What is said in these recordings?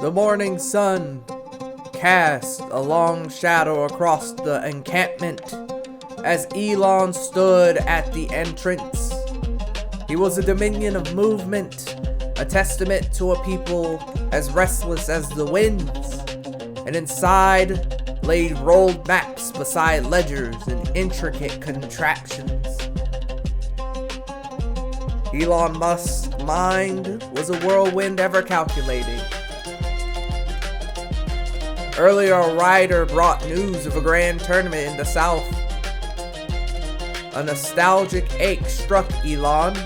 The morning sun cast a long shadow across the encampment as Elon stood at the entrance. He was a dominion of movement, a testament to a people as restless as the winds, and inside lay rolled maps beside ledgers and intricate contraptions. Elon Musk's mind was a whirlwind ever calculating. Earlier, a rider brought news of a grand tournament in the south. A nostalgic ache struck Elon.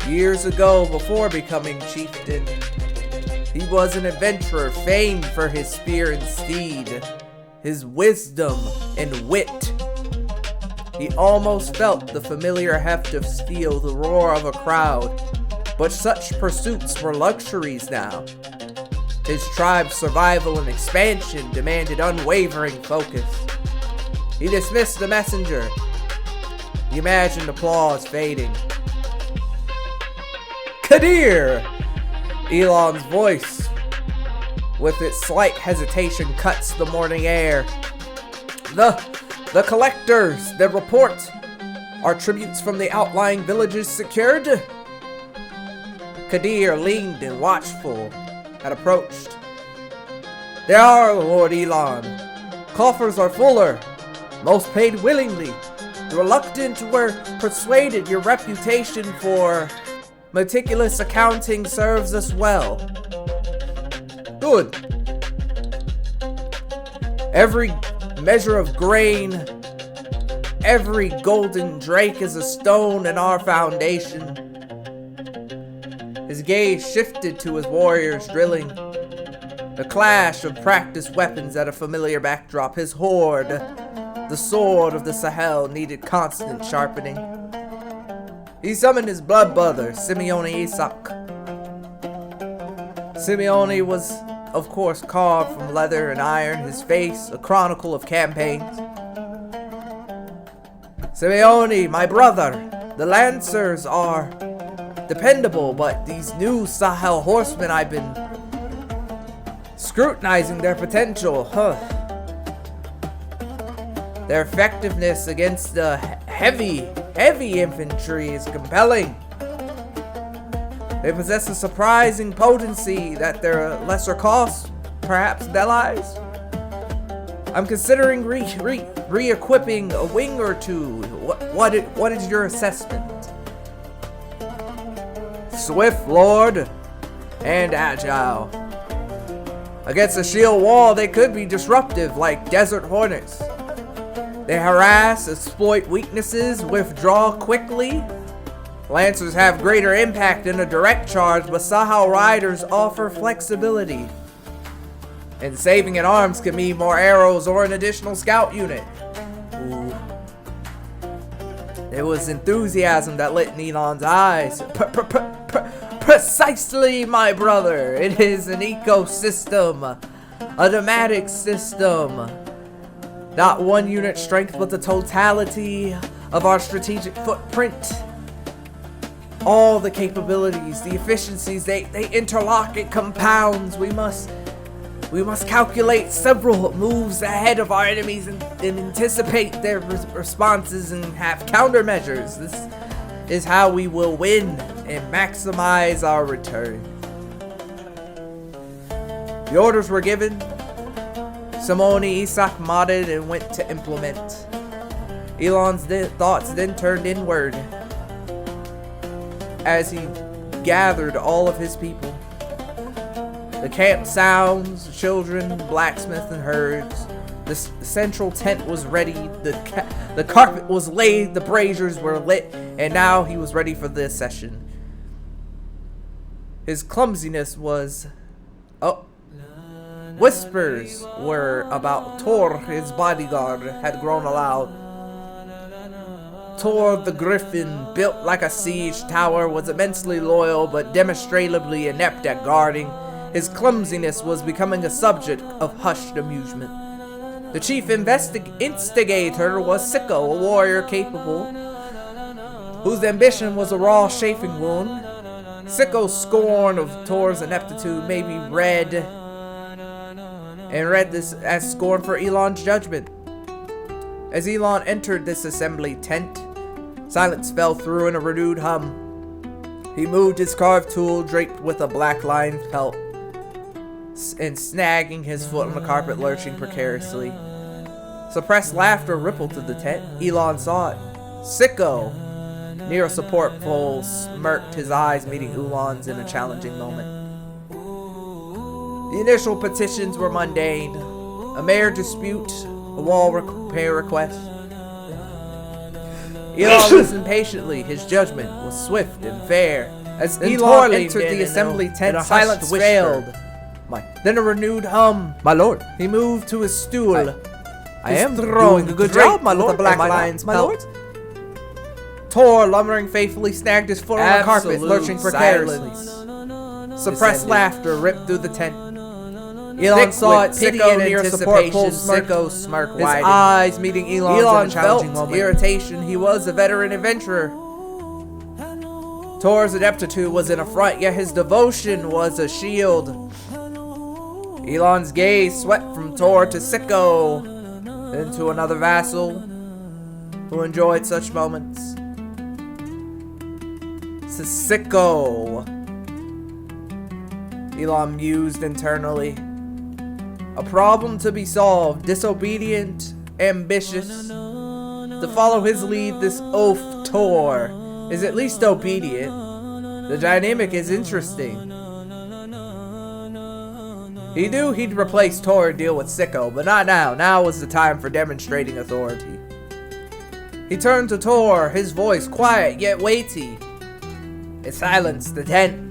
Years ago, before becoming chieftain, he was an adventurer famed for his spear and steed, his wisdom and wit. He almost felt the familiar heft of steel, the roar of a crowd, but such pursuits were luxuries now. His tribe's survival and expansion demanded unwavering focus. He dismissed the messenger. He imagined applause fading. Kadir! Elon's voice, with its slight hesitation, cuts the morning air. The collectors, their report. Are tributes from the outlying villages secured? Kadir, leaned and watchful, had approached. They are, Lord Elon. Coffers are fuller. Most paid willingly. The reluctant were persuaded your reputation for meticulous accounting serves us well. Good. Every measure of grain, every golden drake is a stone in our foundation. His gaze shifted to his warriors drilling. The clash of practiced weapons at a familiar backdrop. His horde, the sword of the Sahel, needed constant sharpening. He summoned his blood brother, Simeone Isak. Simeone was, of course, carved from leather and iron, his face a chronicle of campaigns. Simeone, my brother, the Lancers are dependable, but these new Sahel horsemen, I've been scrutinizing their potential. Their effectiveness against the heavy infantry is compelling. They possess a surprising potency that their lesser cost perhaps belies. I'm considering re-equipping a wing or two. What is your assessment? Swift, Lord, and agile. Against a shield wall, they could be disruptive like desert hornets. They harass, exploit weaknesses, withdraw quickly. Lancers have greater impact in a direct charge, but Sahel riders offer flexibility. And saving in arms can mean more arrows or an additional scout unit. Ooh. It was enthusiasm that lit in Elon's eyes. Precisely, my brother. It is an ecosystem, a nomadic system. Not one unit strength, but the totality of our strategic footprint. All the capabilities, the efficiencies, they interlock, it compounds. We must calculate several moves ahead of our enemies and anticipate their responses and have countermeasures. This is how we will win and maximize our return. The orders were given. Simeone Isak nodded and went to implement. Elon's thoughts then turned inward as he gathered all of his people. The camp sounds, children, blacksmith, and herds. The central tent was ready, the carpet was laid, the braziers were lit, and now he was ready for the session. His clumsiness was... Whispers were about Tor, his bodyguard, had grown aloud. Tor the Griffin, built like a siege tower, was immensely loyal but demonstrably inept at guarding. His clumsiness was becoming a subject of hushed amusement. The chief instigator was Sicko, a warrior capable, whose ambition was a raw chafing wound. Sicko's scorn of Tor's ineptitude may be read this as scorn for Elon's judgment. As Elon entered this assembly tent, silence fell through in a renewed hum. He moved his carved tool draped with a black lion's pelt and snagging his foot on the carpet, lurching precariously. Suppressed laughter rippled through the tent. Elon saw it. Sicko, near a support pole, smirked, his eyes meeting Elon's in a challenging moment. The initial petitions were mundane. A mayor dispute, a wall repair request. Elon listened patiently. His judgment was swift and fair. As Elon entered the assembly tent, silence failed. Then a renewed hum. My lord. He moved to his stool. I am doing a good job, my lord. The black lion's pelt. Tor, lumbering faithfully, snagged his foot on the carpet, lurching precariously. Suppressed laughter ripped through the tent. Elon saw it, pity and anticipation. Sicko smirk widened. His eyes meeting Elon's in a challenging moment. Irritation. He was a veteran adventurer. Tor's ineptitude was an affront, yet his devotion was a shield. Elon's gaze swept from Tor to Sicko, then to another vassal who enjoyed such moments. Sicko, Elon mused internally. A problem to be solved, disobedient, ambitious. To follow his lead, this oaf Tor is at least obedient. The dynamic is interesting. He knew he'd replace Tor and deal with Sicko, but not now. Now was the time for demonstrating authority. He turned to Tor, his voice quiet yet weighty. It silenced the tent.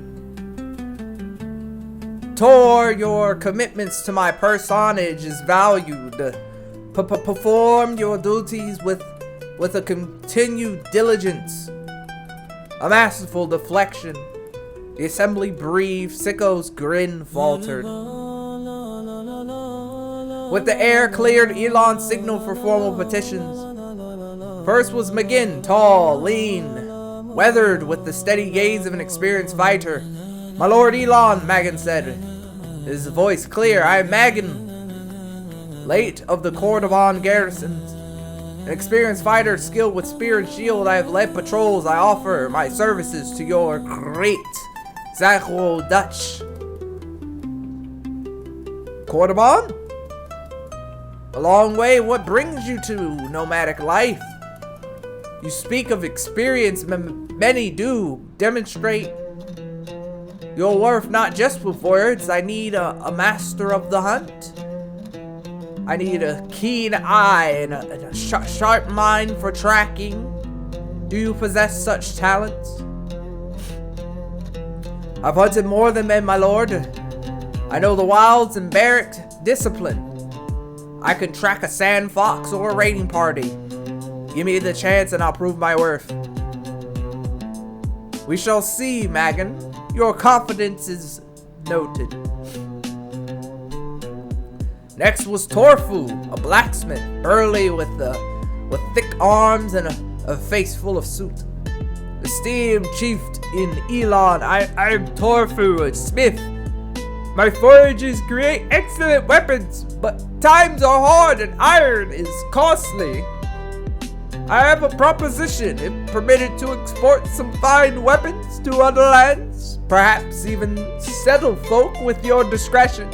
Tor, your commitments to my personage is valued. Perform your duties with a continued diligence. A masterful deflection. The assembly breathed. Sicko's grin faltered. With the air cleared, Elon signaled for formal petitions. First was McGinn, tall, lean, weathered with the steady gaze of an experienced fighter. My lord Elon, Magan said, his voice clear. I am Magan, late of the Cordovon garrisons. An experienced fighter skilled with spear and shield. I have led patrols. I offer my services to your great Zagro Dutch. Cordovon? A long way. What brings you to nomadic life? You speak of experience. Many do. Demonstrate your worth not just with words. I need a master of the hunt. I need a keen eye and a sharp mind for tracking. Do you possess such talents? I've hunted more than men, my lord. I know the wilds and barracked discipline. I can track a sand fox or a raiding party. Give me the chance and I'll prove my worth. We shall see, Magan. Your confidence is noted. Next was Torfu, a blacksmith, burly with thick arms and a face full of soot. Esteemed chief in Elon, I'm Torfu, a smith. My forges create excellent weapons, but times are hard and iron is costly. I have a proposition. If permitted to export some fine weapons to other lands, perhaps even settle folk with your discretion,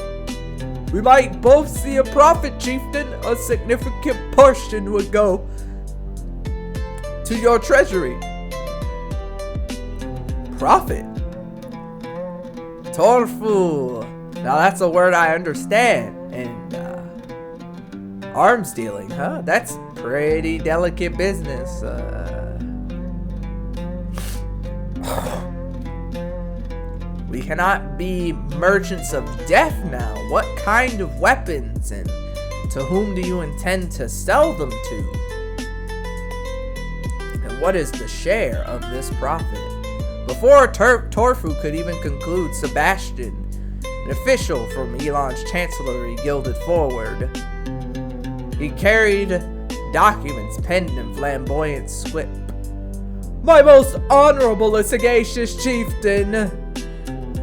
we might both see a profit, chieftain. A significant portion would go to your treasury. Profit? Torfu. Now that's a word I understand. And arms dealing, huh? That's pretty delicate business. We cannot be merchants of death now. What kind of weapons and to whom do you intend to sell them to? And what is the share of this profit? Before Torfu could even conclude, Sebastian, an official from Elon's chancellery, gilded forward. He carried documents penned in flamboyant script. My most honorable and sagacious chieftain.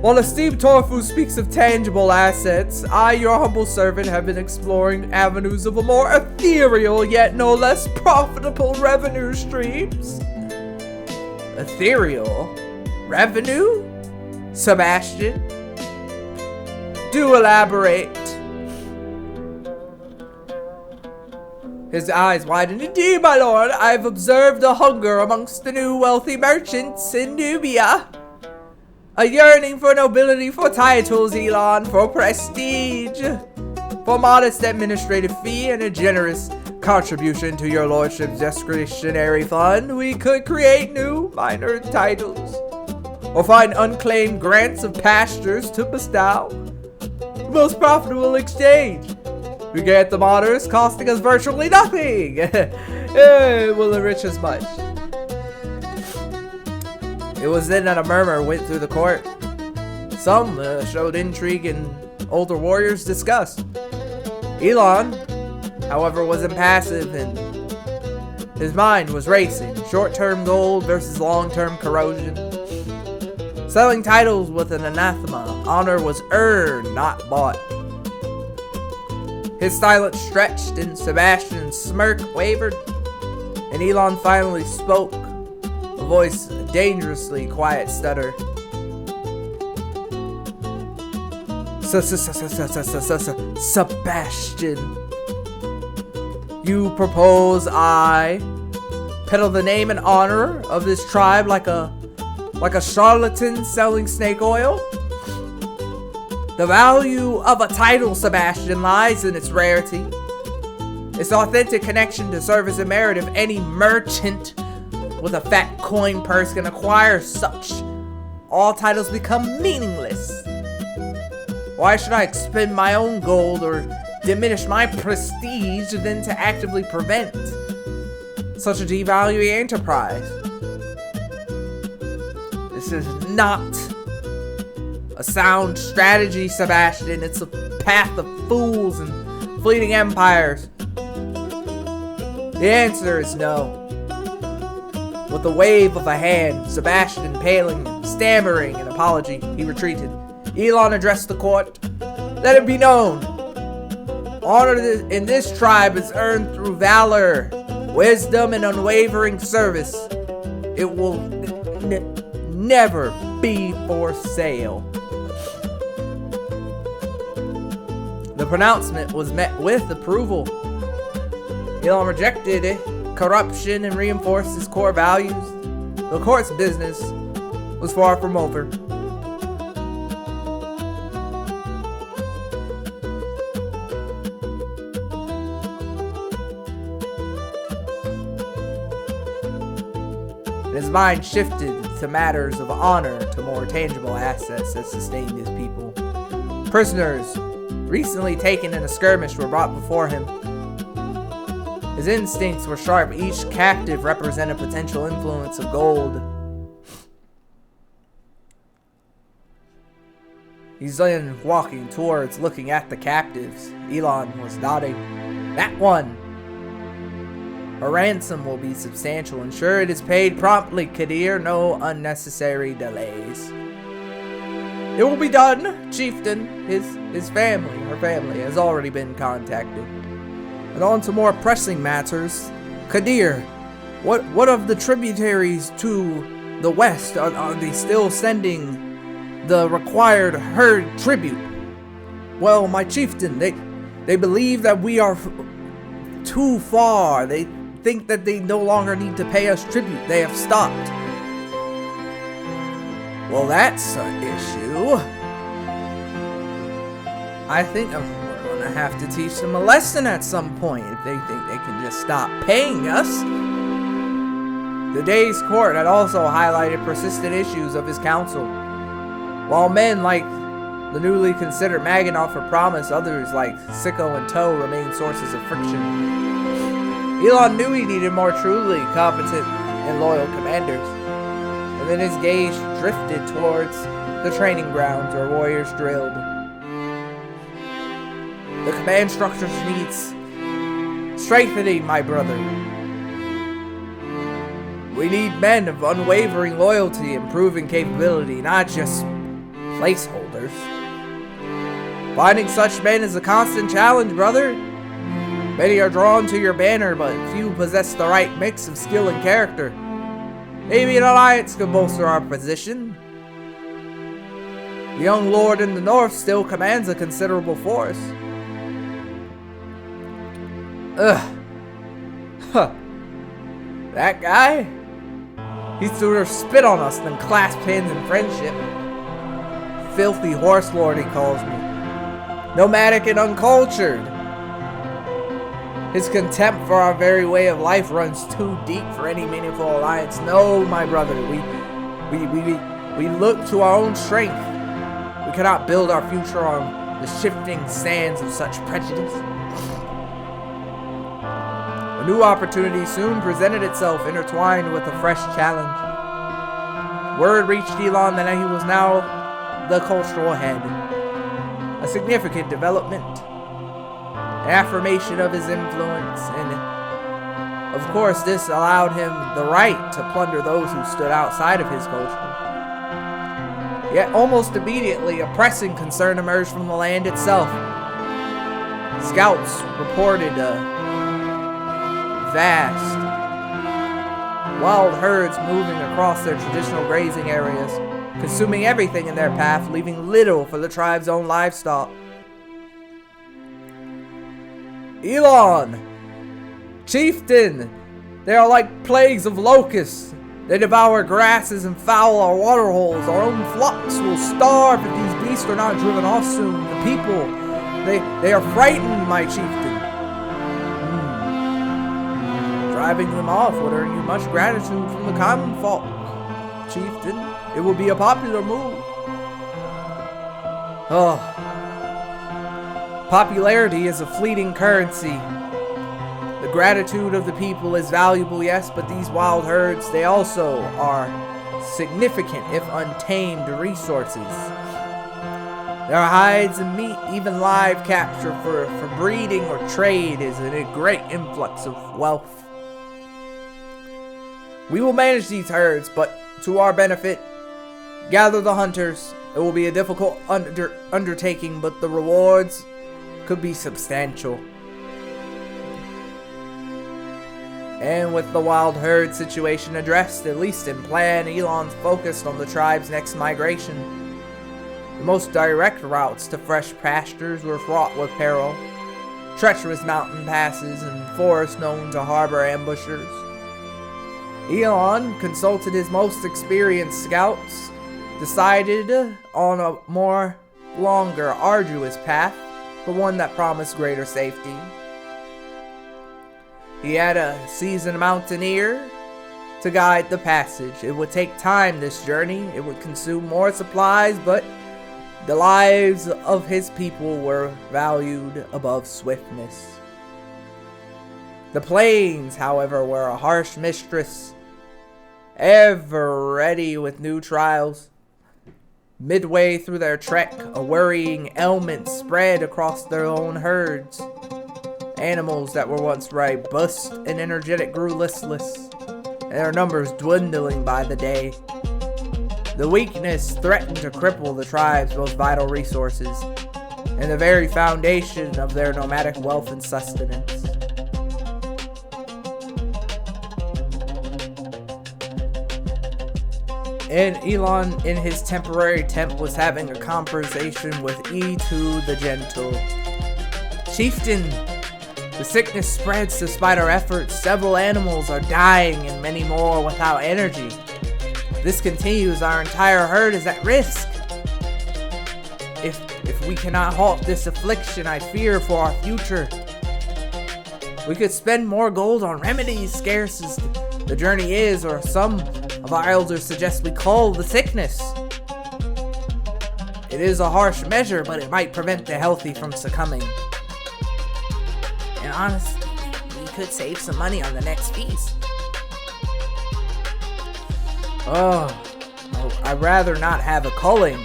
While esteemed Torfu speaks of tangible assets, I, your humble servant, have been exploring avenues of a more ethereal yet no less profitable revenue streams. Ethereal? Revenue? Sebastian? Do elaborate. His eyes widened. Indeed, my lord, I've observed a hunger amongst the new wealthy merchants in Nubia. A yearning for nobility, for titles, Elon, for prestige, for modest administrative fee, and a generous contribution to your lordship's discretionary fund. We could create new minor titles, or find unclaimed grants of pastures to bestow. The most profitable exchange. We get the honors costing us virtually nothing. It will enrich us much. It was then that a murmur went through the court. Some showed intrigue and older warriors discussed. Elon, however, was impassive and his mind was racing. Short-term gold versus long-term corrosion. Selling titles with an anathema. Honor was earned, not bought. His silence stretched and Sebastian's smirk wavered. And Elon finally spoke. A voice dangerously quiet stutter. Sebastian, you propose I peddle the name and honor of this tribe like a charlatan selling snake oil? The value of a title, Sebastian, lies in its rarity. Its authentic connection to service and merit. If any merchant with a fat coin purse can acquire such, all titles become meaningless. Why should I expend my own gold or diminish my prestige than to actively prevent such a devaluing enterprise? This is not a sound strategy, Sebastian. It's a path of fools and fleeting empires. The answer is no. With a wave of a hand, Sebastian paling, stammering an apology, he retreated. Elon addressed the court. Let it be known. Honor in this tribe is earned through valor, wisdom, and unwavering service. It will never be for sale. The pronouncement was met with approval. Elon rejected corruption and reinforced his core values. The court's business was far from over. His mind shifted to matters of honor to more tangible assets that sustained his people. Prisoners recently taken in a skirmish were brought before him. His instincts were sharp. Each captive represented potential influence of gold. He's then walking towards looking at the captives. Elon was nodding. That one. A ransom will be substantial. Ensure it is paid promptly, Kadir. No unnecessary delays. It will be done, chieftain. His family, her family, has already been contacted. And on to more pressing matters. Kadir, what of the tributaries to the west? Are they still sending the required herd tribute? Well, my chieftain, they believe that we are too far. They think that they no longer need to pay us tribute. They have stopped. Well, that's an issue. I think we're gonna have to teach them a lesson at some point if they think they can just stop paying us. The day's court had also highlighted persistent issues of his council. While men like the newly considered Magan offer promise, others like Sicko and Toe remain sources of friction. Elon knew he needed more truly competent and loyal commanders. And then his gaze drifted towards the training grounds where warriors drilled. The command structures needs strengthening, my brother. We need men of unwavering loyalty and proven capability, not just placeholders. Finding such men is a constant challenge, brother. Many are drawn to your banner, but few possess the right mix of skill and character. Maybe an alliance could bolster our position. The young lord in the north still commands a considerable force. Ugh. Huh. That guy? He'd sooner spit on us than clasp hands in friendship. Filthy horse lord, he calls me. Nomadic and uncultured. His contempt for our very way of life runs too deep for any meaningful alliance. No, my brother, we look to our own strength. We cannot build our future on the shifting sands of such prejudice. A new opportunity soon presented itself, intertwined with a fresh challenge. Word reached Elon that he was now the cultural head. A significant development. An affirmation of his influence, and of course this allowed him the right to plunder those who stood outside of his culture. Yet almost immediately, a pressing concern emerged from the land itself. Scouts reported vast, wild herds moving across their traditional grazing areas, consuming everything in their path, leaving little for the tribe's own livestock. Elon! Chieftain! They are like plagues of locusts. They devour grasses and foul our water holes. Our own flocks will starve if these beasts are not driven off soon. The people, they are frightened, my chieftain. Driving them off would earn you much gratitude from the common folk, chieftain. It will be a popular move. Oh. Popularity is a fleeting currency. The gratitude of the people is valuable, yes, but these wild herds, they also are significant, if untamed, resources. Their hides and meat, even live capture for breeding or trade, is a great influx of wealth. We will manage these herds, but to our benefit, gather the hunters. It will be a difficult undertaking, but the rewards could be substantial. And with the wild herd situation addressed, at least in plan, Elon's focused on the tribe's next migration. The most direct routes to fresh pastures were fraught with peril. Treacherous mountain passes and forests known to harbor ambushers. Elon consulted his most experienced scouts, decided on a more longer, arduous path, but one that promised greater safety. He had a seasoned mountaineer to guide the passage. It would take time, this journey. It would consume more supplies, but the lives of his people were valued above swiftness. The plains, however, were a harsh mistress, ever ready with new trials. Midway through their trek, a worrying ailment spread across their own herds. Animals that were once robust and energetic grew listless, and their numbers dwindling by the day. The weakness threatened to cripple the tribe's most vital resources, and the very foundation of their nomadic wealth and sustenance. And Elon, in his temporary tent, was having a conversation with E2 the Gentle. Chieftain, the sickness spreads despite our efforts. Several animals are dying and many more without energy. If this continues, our entire herd is at risk. If we cannot halt this affliction, I fear for our future. We could spend more gold on remedies, scarce as the journey is, or some of our elders suggest we cull the sickness. It is a harsh measure, but it might prevent the healthy from succumbing. And honestly, we could save some money on the next feast. Oh, I'd rather not have a culling.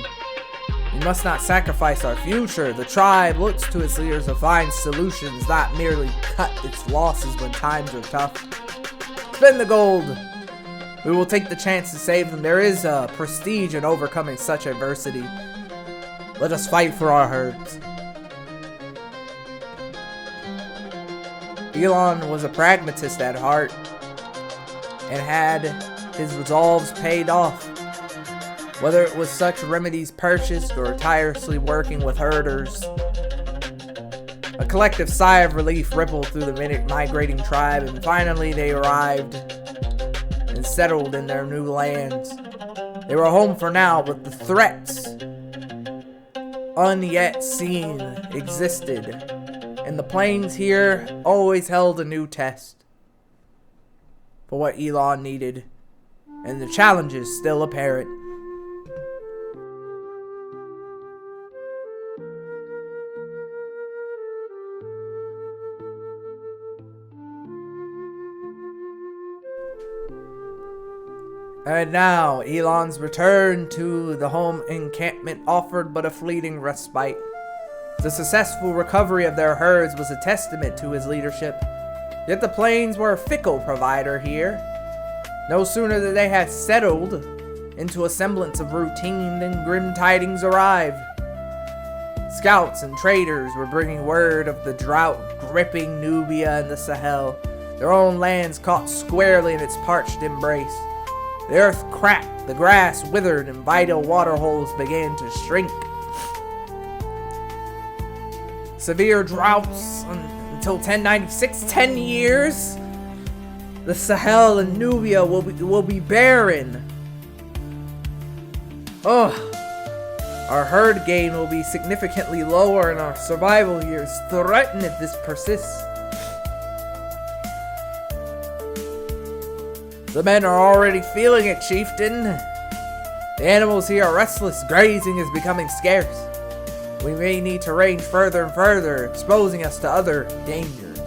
We must not sacrifice our future. The tribe looks to its leaders to find solutions, not merely cut its losses when times are tough. Spend the gold. We will take the chance to save them. There is prestige in overcoming such adversity. Let us fight for our herds. Elon was a pragmatist at heart and had his resolves paid off. Whether it was such remedies purchased or tirelessly working with herders, a collective sigh of relief rippled through the migrating tribe, and finally they arrived and settled in their new lands. They were home for now, but the threats unyet seen existed, and the plains here always held a new test for what Elon needed, and the challenges still apparent. And now, Elon's return to the home encampment offered but a fleeting respite. The successful recovery of their herds was a testament to his leadership. Yet the plains were a fickle provider here. No sooner did they had settled into a semblance of routine than grim tidings arrived. Scouts and traders were bringing word of the drought gripping Nubia and the Sahel, their own lands caught squarely in its parched embrace. The earth cracked, the grass withered, and vital water holes began to shrink. Severe droughts until 1096, 10 years. The Sahel and Nubia will be barren. Our herd gain will be significantly lower, and our survival years threatened if this persists. The men are already feeling it, chieftain. The animals here are restless. Grazing is becoming scarce. We may need to range further and further, exposing us to other dangers.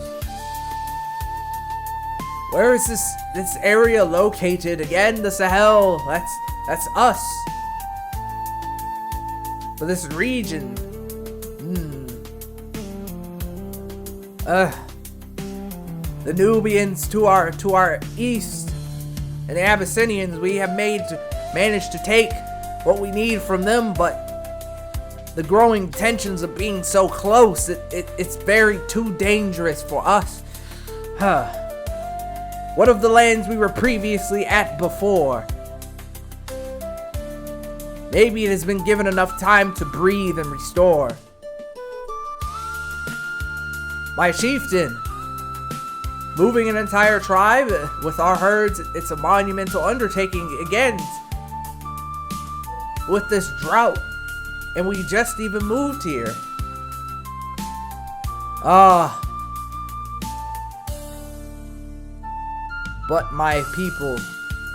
Where is this area located? Again, the Sahel. That's us. For this region. The Nubians to our east. And the Abyssinians, we have managed to take what we need from them, but the growing tensions of being so close, it's very too dangerous for us. What of the lands we were previously at before? Maybe it has been given enough time to breathe and restore. My chieftain, moving an entire tribe with our herds, it's a monumental undertaking again with this drought, and we just even moved here. But my people,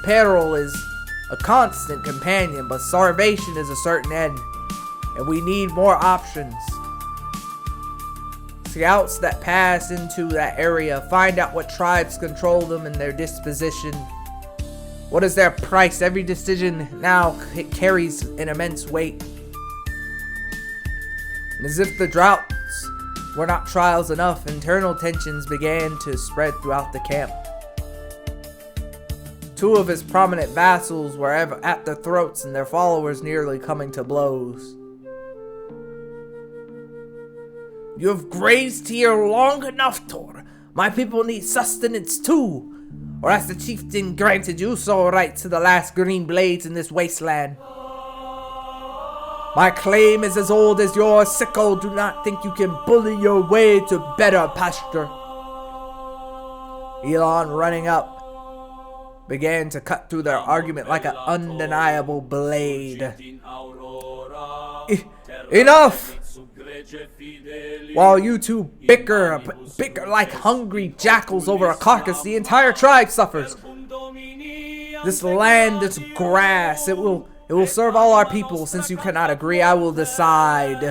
peril is a constant companion, but starvation is a certain end, and we need more options. Scouts that pass into that area find out what tribes control them and their disposition. What is their price? Every decision now carries an immense weight. And as if the droughts were not trials enough, internal tensions began to spread throughout the camp. Two of his prominent vassals were at their throats and their followers nearly coming to blows. You have grazed here long enough, Tor. My people need sustenance too, or as the chieftain granted you sole right to the last green blades in this wasteland. My claim is as old as yours, sicko. Do not think you can bully your way to better pasture. Elon, running up, began to cut through their argument like an undeniable blade. Enough! While you two bicker like hungry jackals over a carcass, the entire tribe suffers. This land, this grass, it will serve all our people. Since you cannot agree, I will decide.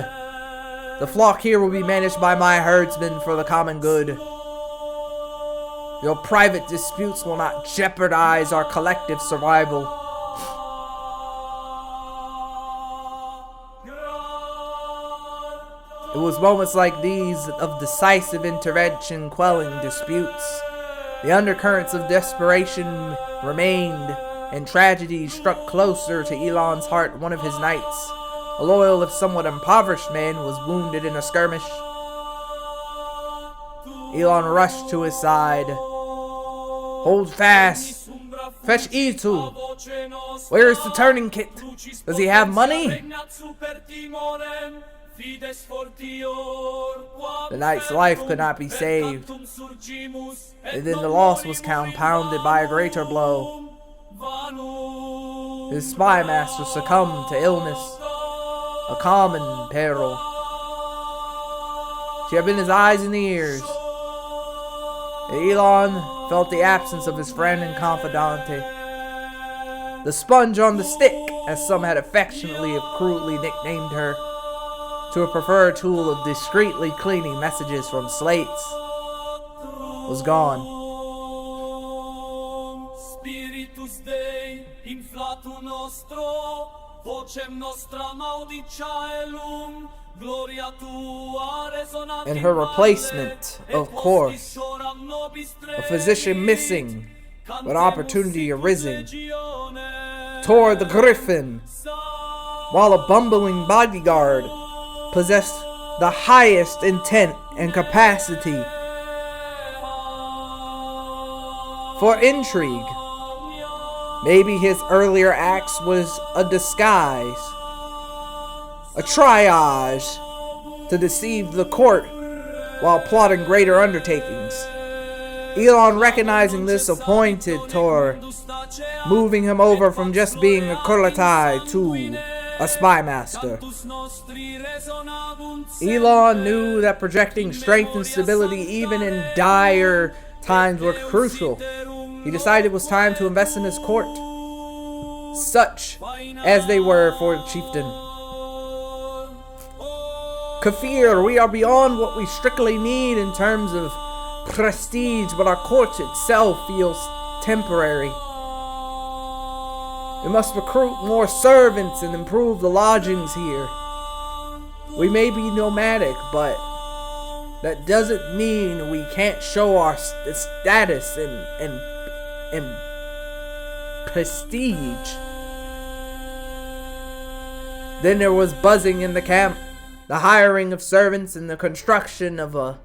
The flock here will be managed by my herdsmen for the common good. Your private disputes will not jeopardize our collective survival. It was moments like these of decisive intervention quelling disputes. The undercurrents of desperation remained, and tragedy struck closer to Elon's heart. One of his knights, a loyal if somewhat impoverished man, was wounded in a skirmish. Elon rushed to his side. Hold fast. Fetch E2. Where is the turning kit? Does he have money? The knight's life could not be saved, and then the loss was compounded by a greater blow. His spy master succumbed to illness, a common peril. She had been his eyes and ears. Elon felt the absence of his friend and confidante. The sponge on the stick, as some had affectionately and crudely nicknamed her, to a preferred tool of discreetly cleaning messages from slates, was gone. And her replacement, of course, a physician missing, but opportunity arisen, toward the griffin, while a bumbling bodyguard possessed the highest intent and capacity for intrigue. Maybe his earlier acts was a disguise, a triage to deceive the court while plotting greater undertakings. Elon, recognizing this, appointed Tor, moving him over from just being a Kurlatai to a spy master. Elon knew that projecting strength and stability even in dire times were crucial. He decided it was time to invest in his court, such as they were for the chieftain. Kafir, we are beyond what we strictly need in terms of prestige, but our court itself feels temporary. We must recruit more servants and improve the lodgings here. We may be nomadic, but that doesn't mean we can't show our status and prestige. Then there was buzzing in the camp, the hiring of servants and the construction of a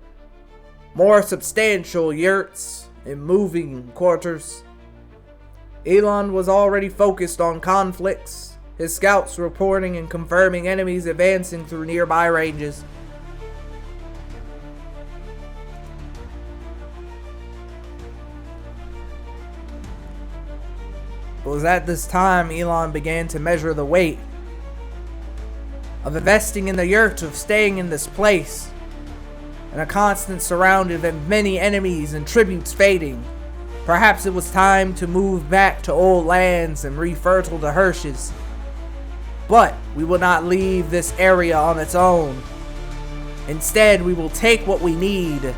more substantial yurts and moving quarters. Elon was already focused on conflicts, his scouts reporting and confirming enemies advancing through nearby ranges. It was at this time Elon began to measure the weight of investing in the yurt, of staying in this place, and a constant surrounded of many enemies and tributes fading. Perhaps it was time to move back to old lands and refertile the Hirsches. But we will not leave this area on its own. Instead, we will take what we need.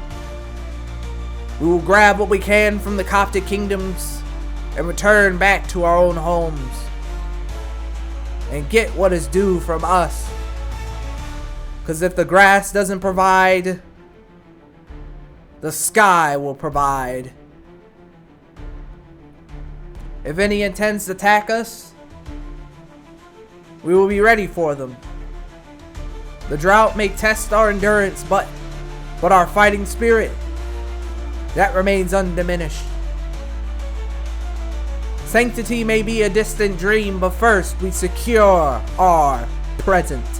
We will grab what we can from the Coptic kingdoms and return back to our own homes and get what is due from us. Because if the grass doesn't provide, the sky will provide. If any intends to attack us, we will be ready for them. The drought may test our endurance, but our fighting spirit, that remains undiminished. Sanctity may be a distant dream, but first we secure our present.